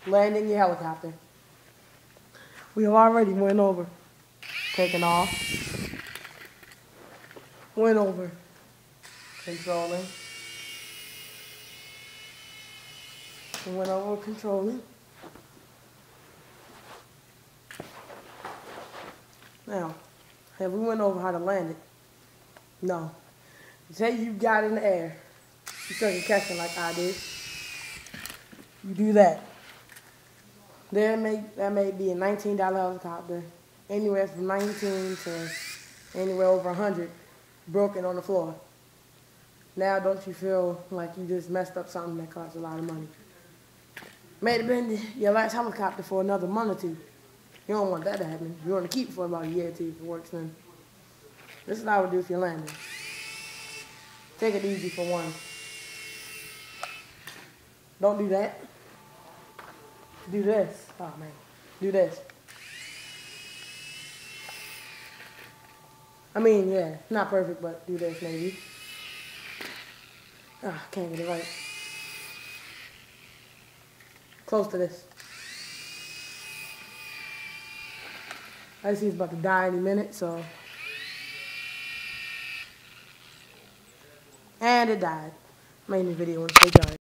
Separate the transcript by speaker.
Speaker 1: landing your helicopter. We have already went over. Taking off. Went over. Controlling. Went over controlling. Now, have we went over how to land it? No. Say you got in the air. You started catching like I did. You do that. That may be a $19 helicopter, anywhere from 19 to anywhere over 100, broken on the floor. Now don't you feel like you just messed up something that cost a lot of money? May have been your last helicopter for another month or two. You don't want that to happen. You want to keep it for about a year or two if it works then. This is what I would do if you're landing. Take it easy for one. Don't do that. Do this. Oh man. Do this. I mean, yeah, not perfect, but do this maybe. Ah, can't get it right. Close to this. I see it's about to die any minute, so. And it died. Made this video and stay dry.